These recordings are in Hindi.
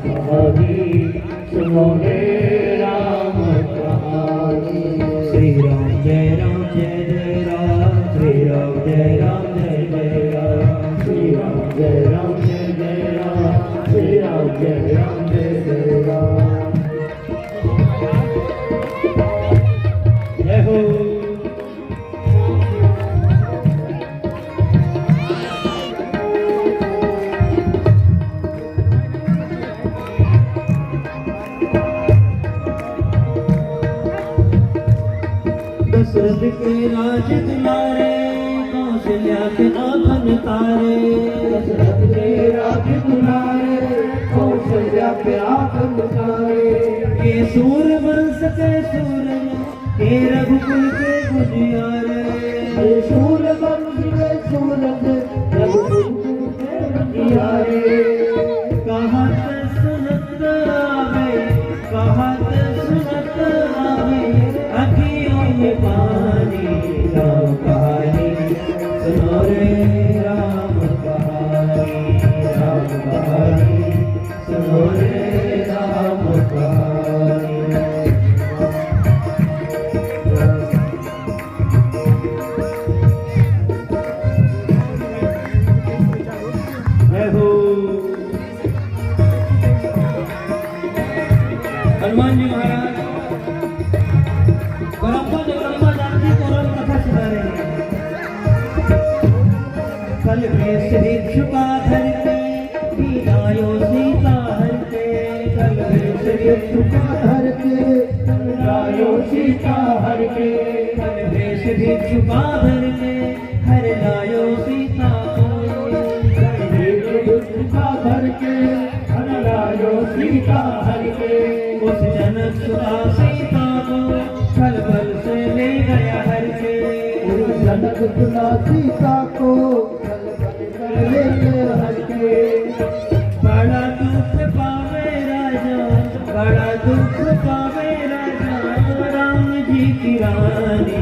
कहानी सुनो रे राम कहानी। श्री राम जय राम जय जय राम, श्री राम जय राम जय जय राम, श्री राम जय राम जय जय राम, श्री राम जय राम जय जय राम। जय हो। दशरथ के राज दुलारे, कौशल्या के आंगन तारे। दशरथ के राज दुलारे, कौशल्या के आंगन तारे। ये सूर वंश के सूरज, ये रघुकुल के गुजियारे। ये सूर वंश के सूरज, रघुकुल के गुजियारे। कहत सुनत आवे, कहत सुनत आवे, अखियों में पानी। राम कहानी सुनो रे राम कहानी, राम कहानी सुनो रे राम कहानी। जय हो। हनुमान जी महाराज बराबर जगदम्बा जानकी कौरव कथा सुना रहे हैं। कल में श्री झुका धर के, मीरायो सीता हर के। कल में श्री झुका हर के लायो सीता हर के। कल में श्री झुका धर के, हर लायो सीता को। झुका धर के हर लायो सीता हर के। उस जनक सुरा सीता को, छल बल से ले गया हर के। उस जनक सुना सीता को, छल बल कर ले गया हर के। बड़ा दुख पावे राजा, बड़ा दुख पावे राजा, राम जी की रानी।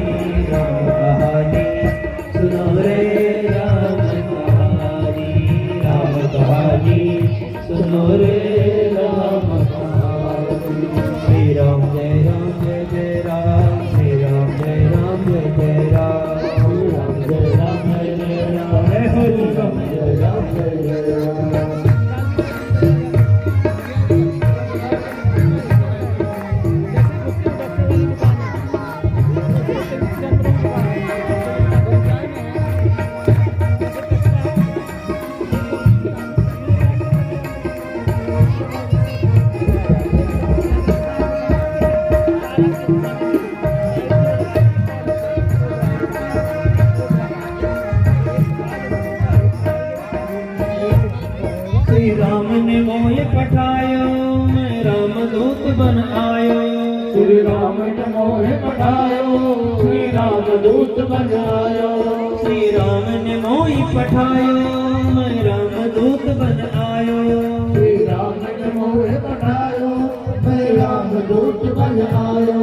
राम कहानी सुनो रे राम कहानी, राम कहानी सुनो रे राम कहानी। श्री राम जय राम जय जय राम, श्री राम जय राम जय जय राम, श्री राम जय राम जय जय राम, जय हो श्री राम जय राम जय जय राम। श्री राम ने मोह पठायो, मैं राम दूत बन आयो। श्री राम ने मोह पठायो, श्री राम दूत बन आयो। श्री राम ने मोह पठायो, मैं राम दूत बन आयो। श्री राम ने मोह पठायो, मैं राम दूत बन आयो।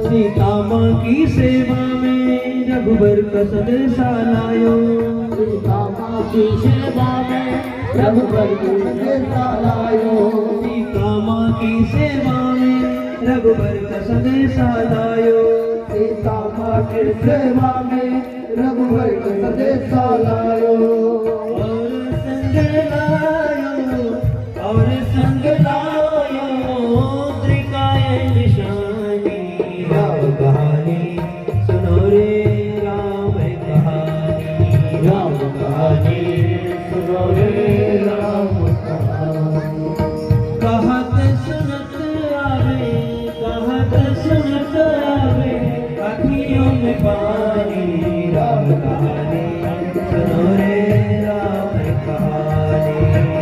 सीता माँ की सेवा में रघुबर का संदेशा लायो। सीता माँ की सेवा में रघुबर का संदेशा लायो। सीता माँ की सेवा में रघुबर का संदेशा लायो। सीता माँ की सेवा में रघुबर का संदेशा लायो। और संग लायो, और संग लायो, त्रिकाय निशानी। राम कहानी सुनो रे राम कहानी, राम कहानी सुनो रे राम कहानी। कहत सुनत आवे, कहत सुनत आवे, अखियों में पानी। राम कहानी सुनो रे राम कहानी,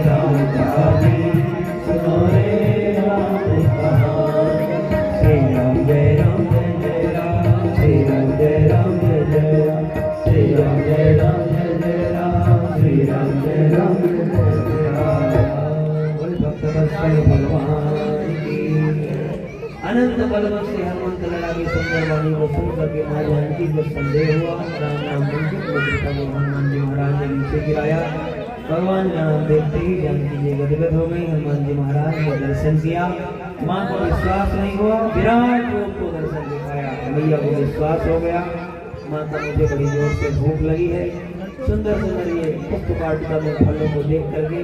राम कहानी सुनो रे राम कहानी। श्री राम जय राम जय जय राम, श्री राम जय राम जय जय राम, श्री राम जय राम जय जय राम, श्री राम जय राम जय जय राम। बोल भक्तवत्सल भगवान की। अनंत बलवंत से हनुमंत लड़ा की सुंदर वाणी को सुन करके माँ जानकी को संदेह हुआ। राम राम बोलते हुए हनुमान जी महाराज ने नीचे गिराया। भगवान का नाम देखते ही जानकी जी गदगद हो गई। हनुमान जी महाराज ने दर्शन किया, माँ को विश्वास नहीं हुआ, विराट रूप को दर्शन दिखाया। मैया को विश्वास हो गया, माता मुझे बड़ी जोर से भूख लगी है। सुंदर सुंदर ये पुष्प वाटिका में फलों को देख करके,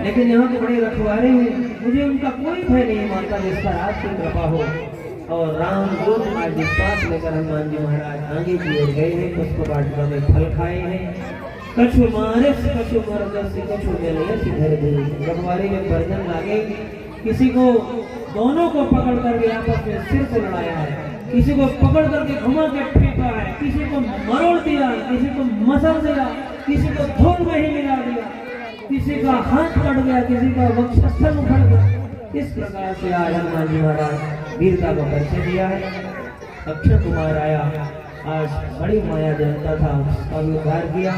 लेकिन यहाँ के बड़े रखवारे हैं, मुझे उनका कोई भय नहीं। माता जिस पर आपकी कृपा हो। और राम दूत आज विश्वास लेकर हनुमान जी महाराज आगे की ओर गए हैं, पुष्प वाटिका में फल खाए हैं। कछु मारे से कछु मर से कछु मिले सिधर धीरे। रखवारे में बर्तन लागे, किसी को दोनों को पकड़ करके आपस में सिर से लड़ाया है, किसी को पकड़ करके घुमा के फेंका है, किसी को मरोड़ दिया, किसी को मसल दिया, किसी को धूल में ही मिला दिया, किसी का हाथ कट गया, किसी का वक्षस्थल उखड़ गया। इस प्रकार से आज हनुमान जी महाराज वीरता को परिचय दिया है। अक्षय कुमार आया, आज बड़ी माया जनता था, उसका उद्धार किया।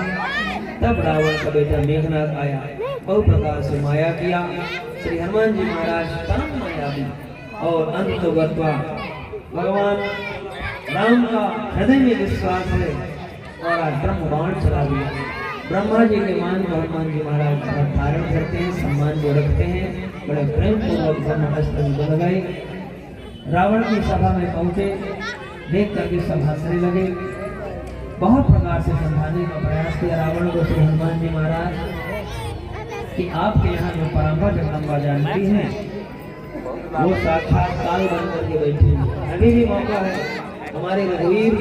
तब रावण का बेटा मेघनाथ आया, बहु प्रकार से माया किया। श्री हनुमान जी महाराज परम मायावी और अंत गत्वा भगवान राम का हृदय में विश्वास है और आज ब्रह्म बाण चला दिया। ब्रह्मा जी के मान को हनुमान जी महाराज धारण करते हैं, सम्मान को रखते हैं, बड़े प्रेम पूर्वक ब्रह्मास्त्र लगाए। रावण की सभा में पहुंचे, देख करके सब हंसने लगे। बहुत प्रकार से समझाने का प्रयास किया रावण को श्री हनुमान जी महाराज कि आपके यहाँ जो परंपरा जगदम्बा जानती है वो साक्षात काल बन करके बैठी है। अभी भी मौका है, हमारे रघुवीर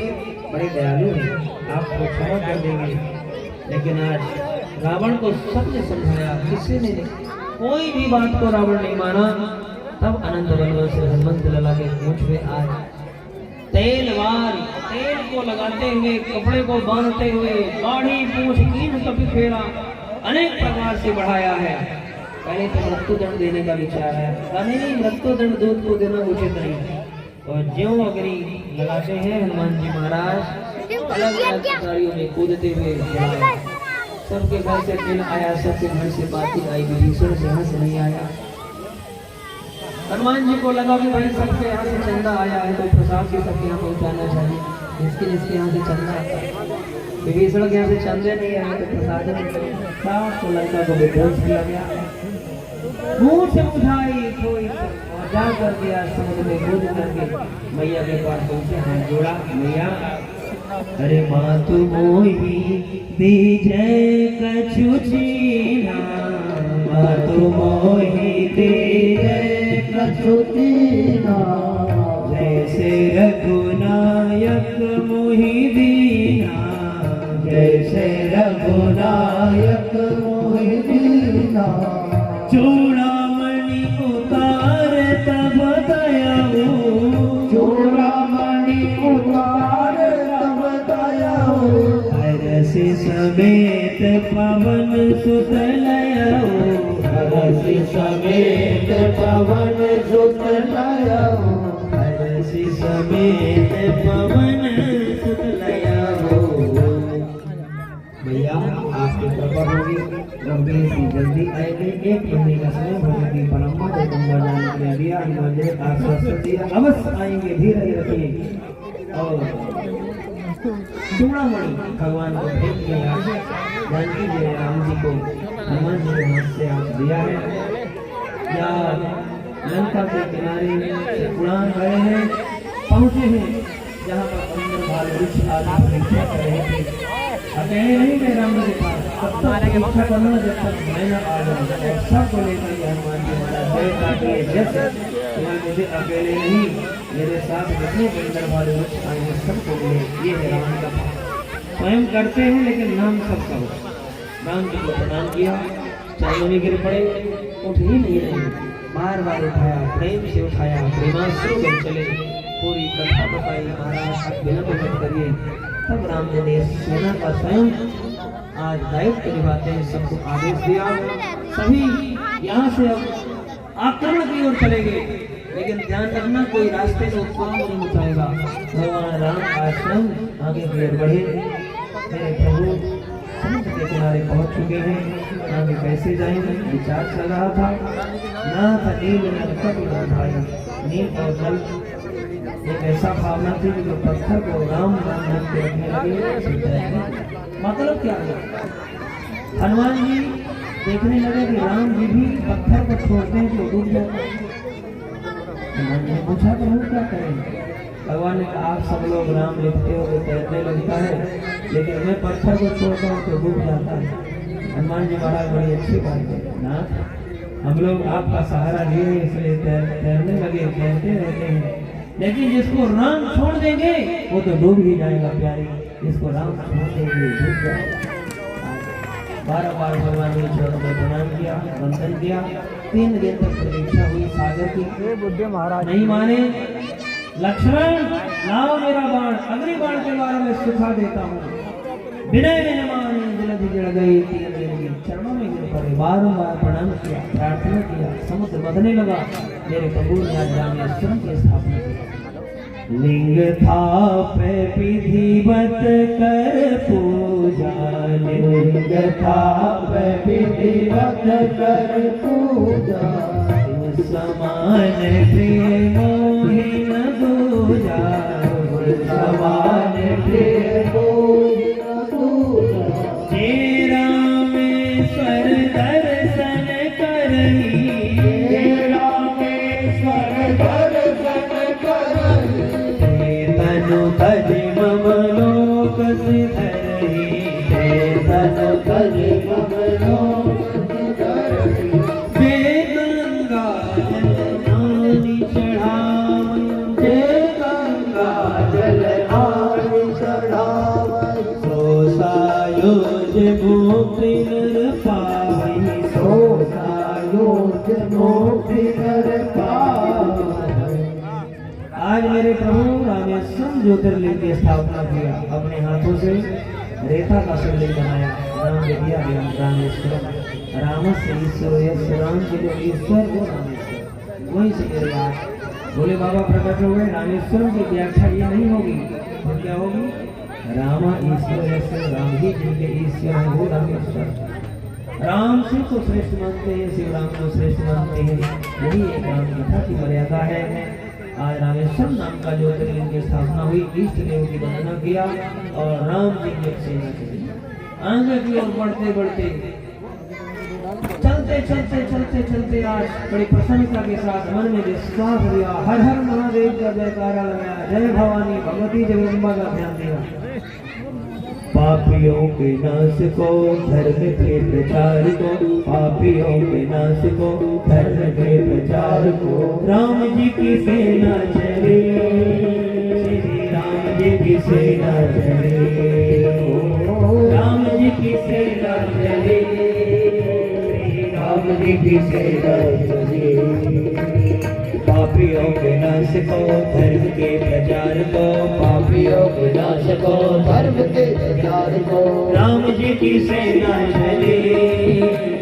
बड़े दयालु हैं, आपको क्षमा कर देंगे। लेकिन आज रावण को सबने समझाया, किसी ने कोई भी बात को रावण नहीं माना। तब अनंत बलवल से हनुमंत लला के पूछ में आज तेल को लगाते हुए, कपड़े को बांधते हुए, दाढ़ी पूंछ कीन कभी फेरा, अनेक प्रकार से बढ़ाया है। पहले तो मृत्युदंड देने का विचार है, नहीं मृत्युदंड दूध को देना उचित नहीं। और ज्यों अग्नि लगाते हैं हनुमान जी महाराज अलग अलग कार्यों में कूदते हुए सबके घर से दिन आया, सबके घर से बातचीत आई, विभीषण से यहाँ से नहीं आया। हनुमान जी को लगा कि भाई सबके यहाँ से चंदा आया है तो प्रसाद भी सबके यहाँ पहुँचाना चाहिए, जिसके यहाँ से चंदा आता है। विभीषण के यहाँ से चंदे नहीं आए तो प्रसाद नहीं, तो लड़का को विध्वंस किया गया। मुँह से उठाई कोई और जा कर दिया समुद्र में कूद करके मैया के पास पहुँचे, हाथ जोड़ा, मैया अरे मातु मोही दीजय कछु चीना, मातु मोही दीजय कछु दीना, जैसे रघुनायक मोहि दीना, जैसे रघुनायक मोहि दीना। चूड़ामणि उतार तब दयाऊ, चूड़ामणि उतार तब दयाऊ, हरसि समेत पवन सुत लयाऊ, हरसि समेत पवन सुत लयाऊ, हरसि समेत पवन सुत लयाऊ। भैया आपकी कृपा होगी, गंभीर की जल्दी आएगी। 1 महीने का समय होने की परंपरा जगदम्बा जाने के दिया, हनुमान जी ने आश्वासन दिया अवश्य आएंगे, धीरे रखिए। और चूड़ामणि भगवान को भेंट किया, जानकी जी ने राम जी को हनुमान जी के हाथ से आज दिया है। या लंका के किनारे से उड़ान गए हैं, पहुंचे हैं जहाँ पर अंदर भाल वृक्ष आदि परीक्षा कर रहे थे। अकेले नहीं गए राम जी के पास, तब तक परीक्षा करना जब तक मैं न आ जाऊँ। और सबको लेकर के हनुमान जी महाराज गए ताकि जैसे तुम्हारे मुझे अकेले नहीं, मेरे साथ जितने अंदर वाले वृक्ष आएंगे सबको मिले। ये है राम का स्वयं करते हैं लेकिन नाम सबका हो। राम जी को प्रणाम किया, चरणों में गिर पड़े, उठ ही नहीं रहे, बार बार उठाया, प्रेम से उठाया, प्रेमाश्रु में चले, पूरी कथा बताई। महाराज विलंब मत करिए। तब राम जी ने सेना का स्वयं आज दायित्व निभाते हैं, सबको आदेश दिया, सभी यहाँ से अब आक्रमण की ओर चलेंगे, लेकिन ध्यान रखना कोई रास्ते में उत्पाद नहीं मचाएगा। भगवान राम आश्रम आगे की ओर बढ़े। मेरे प्रभु समुद्र के किनारे पहुंच चुके हैं, आगे कैसे जाएंगे विचार चल रहा था। ना था नील नल कभी ना भाई, नील और जल एक ऐसा भावना थी कि जो पत्थर को राम नाम नाम के रखने लगे। मतलब क्या है, हनुमान जी देखने लगे कि राम जी भी पत्थर को छोड़ते हैं तो डूब जाता है। हनुमान जी ने पूछा प्रभु क्या करें? भगवान ने कहा आप सब लोग राम लिखते हो तो तैरने लगता है, लेकिन मैं पत्थर को छोड़ता हूँ तो डूब जाता है। हनुमान जी महाराज बड़ी अच्छी बात है ना, हम लोग आपका सहारा लिए इसलिए तैरने लगे, तैरते रहते हैं, लेकिन जिसको राम छोड़ देंगे वो तो डूब ही जाएगा प्यारी, जिसको राम छोड़ देंगे डूब जाएगा। बार बार भगवान ने चरणों में प्रणाम किया, वंदन किया। 3 दिन तक प्रतीक्षा हुई सागर की, बुद्धे महाराज नहीं माने। लक्ष्मण लाओ मेरा बाण, अग्नि बाण के द्वारा मैं सुखा देता हूँ। विनय ने माने जल्दी जड़ गई, 3 दिन की चरणों में गिर पड़े, बारंबार प्रणाम किया, प्रार्थना किया, समुद्र बदलने लगा। मेरे प्रभु ने आज रामेश्वरम की स्थापना की। लिंग थापे विधिवत कर पूजा, लिंग थापे विधिवत कर पूजा, समान प्रिय मोहि न दूजा, समान प्रिय मोहि न दूजा। हे रामेश्वर दर्शन करही, हे रामेश्वर दर्शन करही, तनु तज मम लोक सिधरही, तनु तज मम लोक सिधरही। गंगा जल चढ़ावई, गंगा जल चढ़ावई, सो सायोज मुक्ति नर पावई, सो सायोज मुक्ति नर पावई। आज मेरे प्रभु रामेश्वरम ज्योतिर्लिंग की स्थापना किया, अपने हाथों से रेता का शिवलिंग बनाया, नाम दे दिया गया रामेश्वरम। राम से ईश्वर, राम के जो ईश्वर वो रामेश्वर, वहीं से मेरे आज बोले बाबा प्रकट हो गए। रामेश्वरम की व्याख्या ये नहीं होगी तो क्या होगी? रामा ईश्वर, राम ही जिनके ईश्वर है वो रामेश्वर। राम से तो श्रेष्ठ मानते हैं, शिव राम को श्रेष्ठ मानते हैं, यही एक राम कथा की मर्यादा है। आज रामेश्वरम नाम का ज्योतिर्लिंग की स्थापना हुई, इष्ट देव की वंदना किया और राम जी की सेना चली। आगे की ओर बढ़ते बढ़ते चलते चलते चलते चलते आज बड़ी प्रसन्नता के साथ मन में विश्वास हुआ, हर हर महादेव का जयकारा लगाया, जय भवानी भगवती जगदम्बा का ध्यान दिया। पापियों के नाश को, धर्म के प्रचार को, पापियों के नाश को, धर्म के प्रचार को, राम जी की सेना चली, श्री राम जी की सेना चली, राम जी की सेना चली, राम जी की सेना चली। पापियों के नाश को, धर्म के प्रचार को, पापियों के नाश को, धर्म के प्रचार को, राम जी की सेना चली,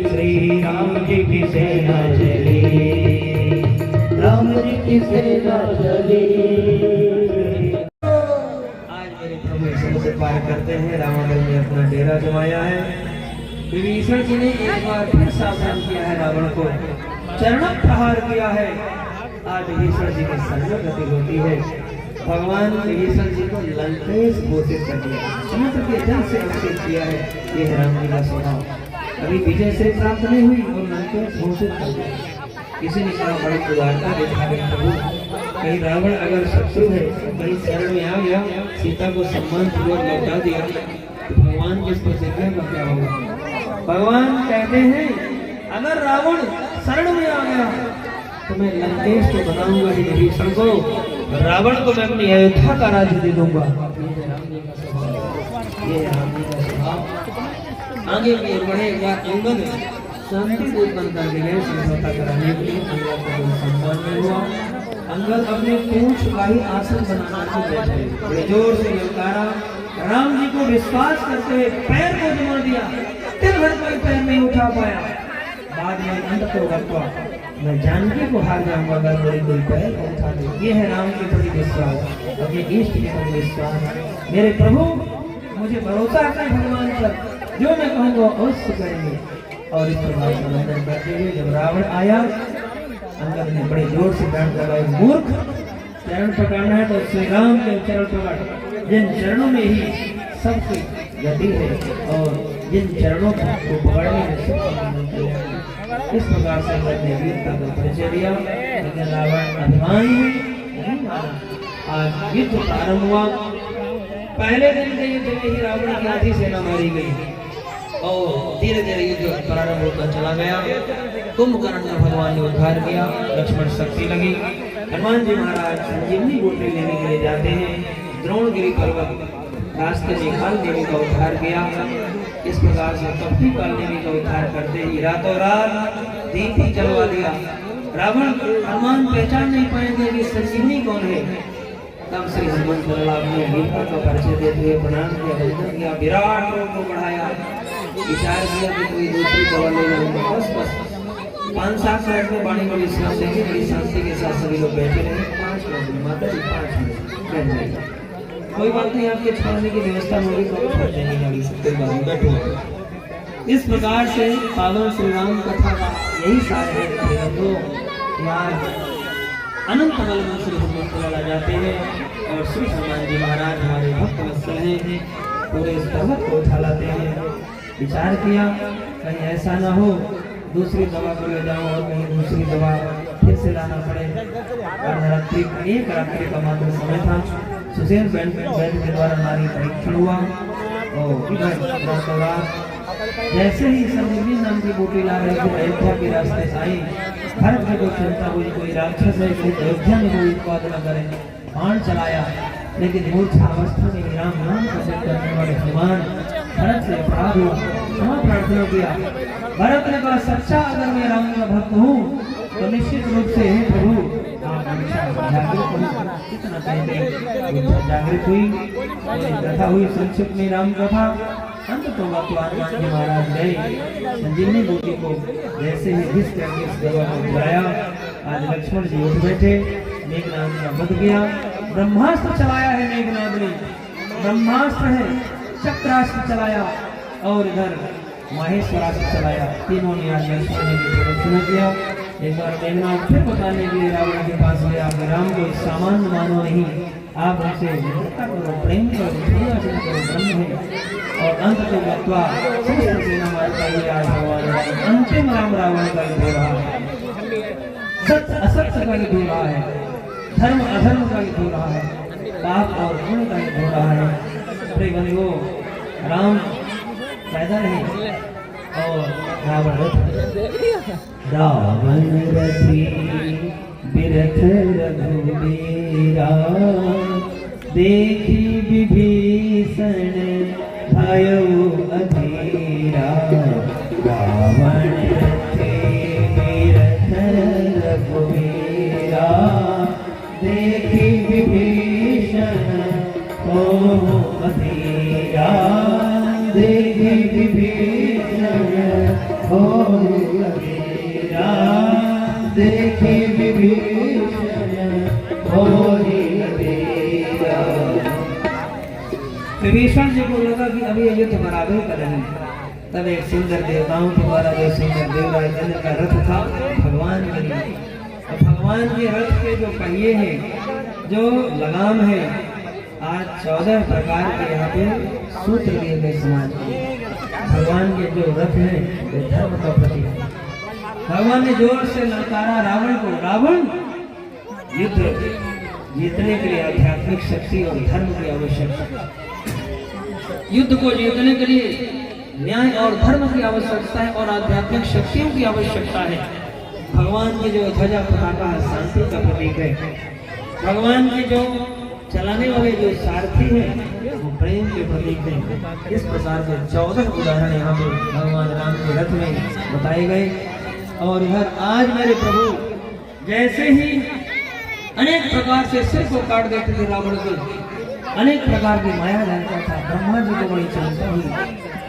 श्री राम जी की सेना चली, राम जी की सेना चली। आज मेरे प्रभु समुद्र पार करते हैं, रावण ने अपना डेरा जमाया है। विभीषण जी ने एक बार फिर सावधान किया है, रावण को चरण प्रहार किया है। आज विभीषण जी की सर्वगति होती है। भगवान विभीषण जी को लंकेश घोषित कर दिया, समुद्र के जल से अभिषेक किया है। ये है राम जी का स्वभाव। अभी विजय से प्राप्त नहीं हुई और लंकेश घोषित कर दिया। किसी ने कहा बड़ी उदारता दिखा रहे प्रभु, कहीं रावण अगर शत्रु है तो कहीं शरण में आ गया, सीता को सम्मान पूर्वक लौटा दिया तो भगवान जिस प्रतिज्ञा का क्या होगा? भगवान कहते हैं अगर रावण शरण में आ गया तो मैं लंकेश को बनाऊंगा ही विभीषण को, रावण को मैं अपनी अयोध्या का राज्य दे दूंगा। ये है राम जी का स्वभाव। आगे भी बढ़े एक बार अंगद शांति दूत बनकर के गए समझौता कराने के लिए। अंगद का कोई सम्मान नहीं हुआ। अंगद अपने पूंछ का ही आसन बनाना के बैठे, बड़े जोर से ललकारा। राम जी को विश्वास करते हुए पैर को जमा दिया, दिन भर कोई पैर नहीं उठा पाया। बाद में अंत को रखवा, मैं जानकी को हार जाऊंगा अगर मेरी कोई पैर को उठा दे। ये है राम के प्रति विश्वास, अपने इष्ट के प्रति विश्वास। मेरे प्रभु मुझे भरोसा है भगवान पर, जो मैं कहूँगा अवश्य करेंगे। और इस प्रकार का वंदन करते हुए जब रावण आया, अंगद ने बड़े जोर से डांट लगाई, मूर्ख, चरण पकड़ना है तो श्री राम के चरण पकड़, जिन चरणों में ही सबकी गति है और जिन चरणों को पकड़ने में इस प्रकार से हमने वीरता का परिचय दिया। लेकिन रावण अभिमानी है, नहीं माना। आज युद्ध प्रारंभ हुआ। पहले दिन के युद्ध में ही रावण की आधी सेना मारी गई और धीरे धीरे युद्ध प्रारंभ होकर चला गया। कुंभकर्ण ने भगवान ने उद्धार किया, लक्ष्मण शक्ति लगी। हनुमान जी महाराज संजीवनी बूटी लेने के लिए जाते हैं। द्रोणगिरी पर्वत रास्ते में काल देवी का उद्धार किया। इस प्रकार से कपटी काल देवी का उद्धार करते ही रातों रात दीप ही जलवा दिया। रावण हनुमान पहचान नहीं पाएंगे कि संजीवनी कौन है। तब श्री हनुमान लाभ ने वीरता का परिचय देते हुए प्रणाम किया, वंदन किया, विराट रूप को बढ़ाया, विचार किया कि कोई दूसरी दवा ले लूंगा। बस 5-7 मिनट में बाणी को विश्राम देंगे। बड़ी शांति के साथ सभी लोग बैठे रहे। 5 मिनट माता जी 5 मिनट बैठ जाइए, कोई बात नहीं, आपके छोड़ने की व्यवस्था होगी तो छोड़ देंगे गाड़ी से, कोई बात नहीं, बैठो। इस प्रकार से पावन श्री राम कथा का यही सार है। तो यहाँ अनंत बल में श्री हनुमान चला जाते हैं और श्री हनुमान जी महाराज हमारे भक्त वत्सल हैं, पूरे इस पर्वत को उठा लाते हैं। विचार किया कहीं ऐसा ना हो दूसरी दवा को ले जाओ और कहीं दूसरी दवा फिर से लाना पड़े। रात्रि एक रात्रि का मात्र समय था। सुशेन वैद्य के द्वारा नारी परीक्षण हुआ और इधर रातों रात जैसे ही संजीवनी नाम की बूटी ला रहे थे, अयोध्या के रास्ते से आई। भरत को चिंता हुई कोई राक्षस है कि अयोध्या में कोई उत्पाद न करे, बाण चलाया। लेकिन मूर्छा अवस्था में राम नाम का जप करने वाले हनुमान भरत से अपराध हुआ, क्षमा प्रार्थना किया। भरत ने कहा सच्चा अगर मैं राम का भक्त हूँ तो निश्चित रूप से हे प्रभु आप हमेशा जागृत हो। कितना कहेंगे जागृत हुई, कथा हुई संक्षिप्त में राम कथा। अंत तो भगवान जी महाराज गए संजीवनी बूटी को जैसे ही घिस करके इस दवा को बुलाया। आज लक्ष्मण जी उठ बैठे, मेघनाद का वध किया। ब्रह्मास्त्र चलाया है मेघनाद ने, ब्रह्मास्त्र है, चक्रास्त्र चलाया और इधर माहेश्वरास्त्र चलाया। तीनों ने आज लक्ष्मण जी की प्रदक्षिणा किया। एक बार मेघनाद फिर बताने के लिए रावण के पास गया, राम को सामान्य मानो नहीं, आप उनसे निकटता करो, प्रेम करो, पूजा करो, ब्रह्म है। और अंत तो गत्वा सेना मारता हुआ आज भगवान अंतिम राम रावण का युद्ध हो रहा है, सत्य असत्य का युद्ध हो रहा है, धर्म अधर्म का युद्ध हो रहा है, पाप और पुण्य का युद्ध हो रहा है। प्रिय बंधुओं, राम पैदा नहीं और रावण रथी बिरथ रघुबीरा, देखी विभीषण भयो अधीरा। रावण रथी बिरथ रघुबीरा, देखी विभीषण भयो अधीरा। देखी विभीषण भयो अधीरा, देखी विभीषण भयो अधीरा। विभीषण जी को लगा कि अभी युद्ध बराबर करेंगे। तब एक सुंदर देवताओं के द्वारा जो सुंदर देवराज इंद्र का रथ था भगवान के लिए, और भगवान के रथ के जो पहिए हैं, जो लगाम है, आज 14 प्रकार के यहाँ पे सूत्र दिए गए समाज के। भगवान के जो रथ है वो धर्म का प्रतीक है। भगवान ने जोर से ललकारा रावण को, रावण युद्ध जीतने के लिए आध्यात्मिक शक्ति और धर्म की आवश्यकता, युद्ध को जीतने के लिए न्याय और धर्म की आवश्यकता है और आध्यात्मिक शक्तियों की आवश्यकता है। भगवान की जो ध्वजा पताका है शांति का प्रतीक है। भगवान की जो चलाने वाले जो सारथी हैं वो प्रेम के प्रतीक हैं। इस प्रकार के 14 उदाहरण यहाँ पे भगवान राम के रथ में बताए गए। और इधर आज मेरे प्रभु जैसे ही अनेक प्रकार से सिर को काट देते थे रावण को, अनेक प्रकार की माया जानता था। ब्रह्मा जी को बड़ी चिंता हुई।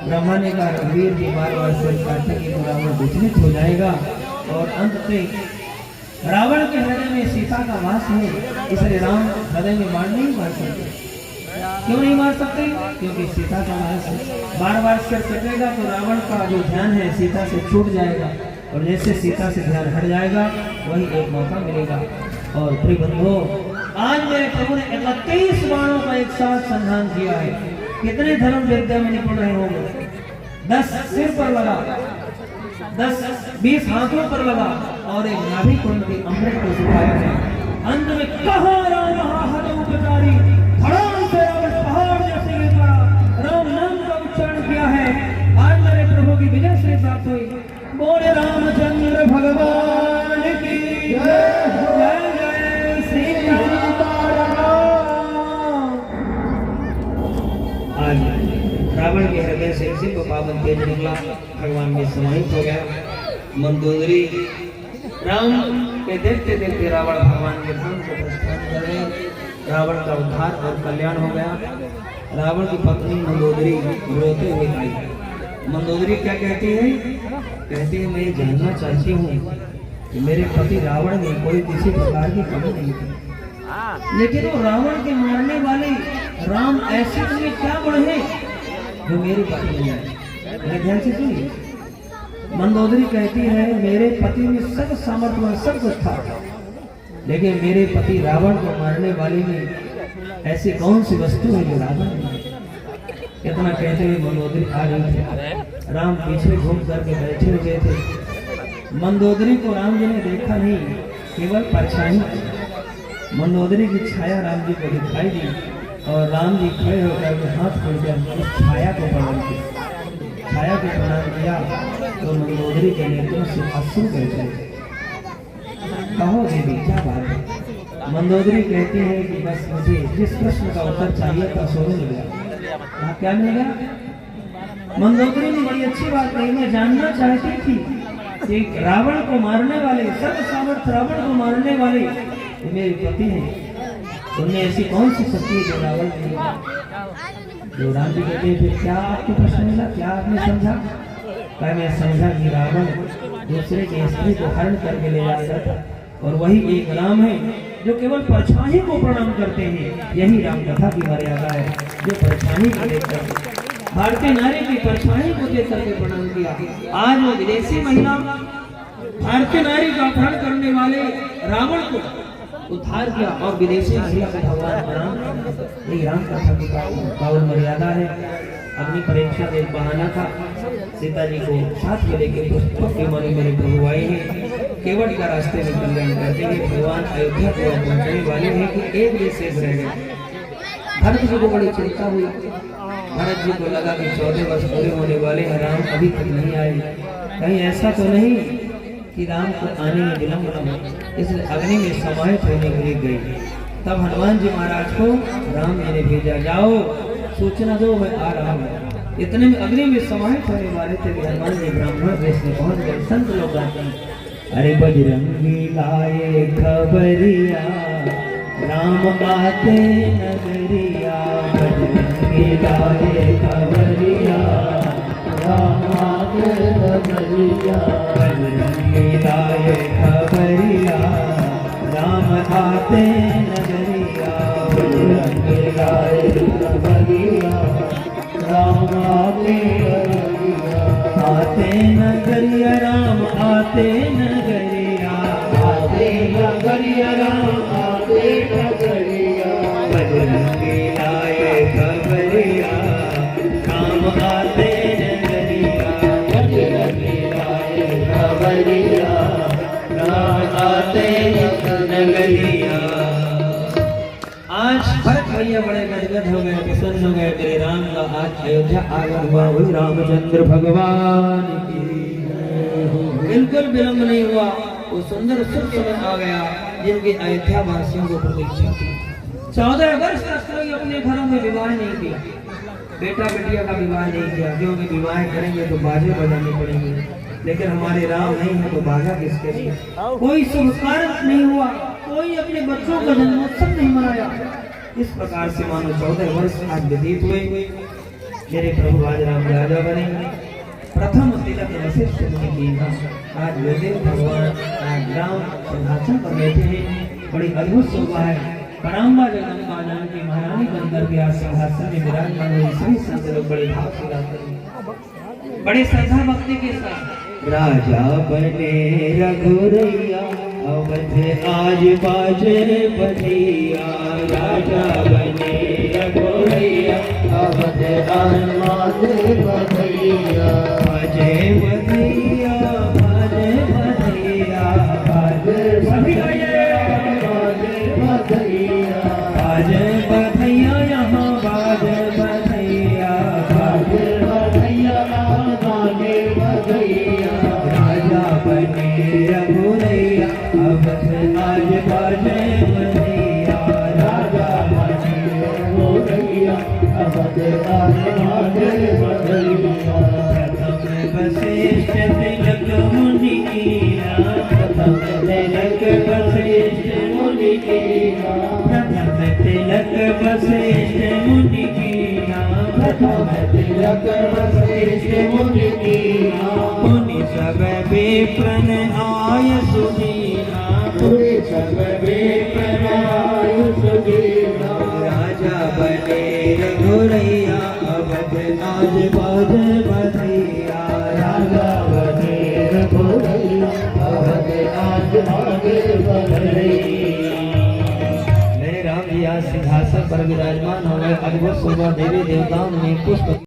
ब्रह्मा ने कहा रघुवीर जी बार-बार सिर काटेंगे तो रावण विचलित हो जाएगा और अंत में रावण के हृदय में सीता का वास है, इसलिए राम हृदय में बाण नहीं मार सकते। क्यों नहीं मार सकते? क्योंकि सीता का वास है। बार-बार सिर कटेगा तो रावण का जो ध्यान है सीता से छूट जाएगा और जैसे सीता से ध्यान हट जाएगा वही एक मौका मिलेगा। और प्रिय बंधुओं, आज मेरे प्रभु ने 31 बाणों का एक साथ संधान किया है। कितने धर्म विद्या में निपुण रहे होंगे? 10 सिर पर लगा, 10-20 हाथों पर लगा और एक नाभि कुंड के अमृत को सुखाया है। अंत में कहा राम हदोपचारी धड़ाम से रावण पहाड़ जैसे गिर पड़ा। राम नाम का उच्चारण किया है। आज मेरे प्रभु की विजय से प्राप्त हुई। बोले रामचंद्र भगवान की जय। जय जय श्री राम। आज रावण के हृदय से इसी को पावन तेज निकला, भगवान में समाहित हो गया। मंदोदरी राम के देखते देखते रावण भगवान के धाम से प्रस्थान कर गए। रावण का उद्धार और कल्याण हो गया। रावण की पत्नी मंदोदरी रोते हुए आई। मंदोदरी क्या कहती है? कहती है मैं जानना चाहती हूँ कि मेरे पति रावण में कोई किसी प्रकार की कमी नहीं थी, लेकिन वो रावण के मारने वाले राम ऐसे में क्या गुण है जो मेरे पति में है? मेरे ध्यान से सुनिए। मंदोदरी कहती है मेरे पति में सब सामर्थ्य सब कुछ था, लेकिन मेरे पति रावण को मारने वाले में ऐसी कौन सी वस्तु है जो रावण में? इतना कहते हुए मंदोदरी आ रही थी। राम पीछे घूम करके बैठे हुए थे। मंदोदरी को राम जी ने देखा नहीं, केवल परछाई। मंदोदरी की छाया राम जी को दिखाई दी और राम जी खड़े होकर हाथ खोलकर उस छाया को प्रणाम किया। छाया को प्रणाम किया तो मंदोदरी के नेत्रों से अश्रु बह गए। कहो देवी क्या बात है? मंदोदरी कहती है कि बस मुझे जिस प्रश्न का उत्तर चाहिए था सो मिल गया। क्या मिल गया? मंदोदरी ने बड़ी अच्छी बात कही। मैं जानना चाहती थी कि रावण को मारने वाले सर्व सामर्थ्य रावण को मारने वाले मेरे पति हैं, उनमें ऐसी कौन सी शक्ति है जो रावण नहीं? जो राम जी कहते फिर क्या आपको प्रश्न मिला, क्या आपने समझा? क्या मैं समझा कि रावण दूसरे की स्त्री को हरण करके ले जाता था और वही एक राम है जो केवल परछाई को प्रणाम करते हैं। यही राम कथा की मर्यादा है, जो परछाई को देखकर भारतीय नारी की परछाई को देख करके प्रणाम किया। आज वो विदेशी महिला भारतीय नारी का अपहरण करने वाले रावण को उद्धार किया और विदेशी महिला को भगवान प्रणाम। यही राम कथा की पावन मर्यादा है। अग्नि परीक्षा एक बहाना था। सीता जी को साथ में लेकर पुष्पक विमान मेरे प्रभु आए हैं। केवट का रास्ते में कल्याण करते हुए भगवान अयोध्या को पहुंचने वाले हैं कि एक भी शेष रह गए। भरत जी को बड़ी चिंता हुई। भरत जी को लगा कि 14 वर्ष पूरे होने वाले हैं, राम अभी तक नहीं आए। कहीं ऐसा तो नहीं कि राम को आने में विलंब न हो, इसलिए अग्नि में समाहित होने के लिए गई। तब हनुमान जी महाराज को राम जी ने भेजा, जाओ सूचना दो मैं आ रहा हूँ। इतने में अग्नि में समाहित होने वाले थे कि हनुमान जी ब्राह्मण वेश में पहुंच गए। संत लोग आते हैं, अरे बजरंगी लाए खबरिया राम आते नगरिया। बजरंगी लाए खबरिया राम आते नगरिया। बजरंगी लाए खबरिया राम आते नगरिया। बजरंगी लाए खबरिया राम आते नगरिया। आते नगरिया राम आते नगरिया। आते नगरिया राम आते नगरिया। बजरंगी लाए खबरिया राम आते नगरिया। बजरंगी लाए खबरिया राम आते नगरिया। आज भरत भैया बड़े गदगद हो गए, प्रसन्न हो गए। मेरे राम का आज अयोध्या आगमन हुआ। वही रामचंद्र भगवान की बिल्कुल विलंब नहीं हुआ। वो सुंदर शुभ समय आ गया जिनके अयोध्या वासियों को प्रतीक्षा थी। 14 वर्ष तक कोई अपने घरों में विवाह नहीं किया, बेटा बेटिया का विवाह नहीं किया, क्योंकि विवाह करेंगे तो बाजे बजाने पड़ेंगे। लेकिन हमारे राम नहीं है तो बाजा किसके लिए? कोई शुभ कार्य नहीं हुआ, कोई अपने बच्चों का जन्मोत्सव नहीं मनाया। इस प्रकार से मानो 14 वर्ष आज व्यतीत हुए। मेरे प्रभु आज राम राजा बने। प्रथम तिलक वशिष्ठ मुनि की। आज वेद भगवान आज राम सिंहासन पर बैठे हैं। बड़ी अद्भुत शोभा है। पराम्बा जगदम्बा जानकी महारानी बनकर के आज सिंहासन में विराजमान हुई। सभी संत लोग बड़े भाव से गाते हैं, बड़े श्रद्धा भक्ति के साथ। राजा बने रघुरैया अवध आज बाजे बधिया राजा बने रघुरैया अवध आज बाजे बधिया बाजे बधिया बाजे बधिया बाजे बधिया बाजे बधिया यहाँ बाजे बधिया बाजे बधिया बाजे बधिया राजा बने रघुरैया अवध आज बाजे बधिया राजा बने रघुरैया अवध आज बाजे बधिया प्रथम वशिष्ठ तिलक मुनि कीना प्रथम तिलक वशिष्ठ मुनि कीना प्रथम तिलक वशिष्ठ मुनि कीना प्रथम तिलक वशिष्ठ मुनि कीना मुनि सब विप्रन आय सुदीना मुनि सब विप्रन आय सुदीना राजा बने रघुरैया अवध आज बाजे बधिया राजा बने रघुरैया अवध आज बाजे बधिया। मेरे राम जी आज सिंहासन पर विराजमान हो गए। अद्भुत सुबह देवी देवताओं ने पुष्प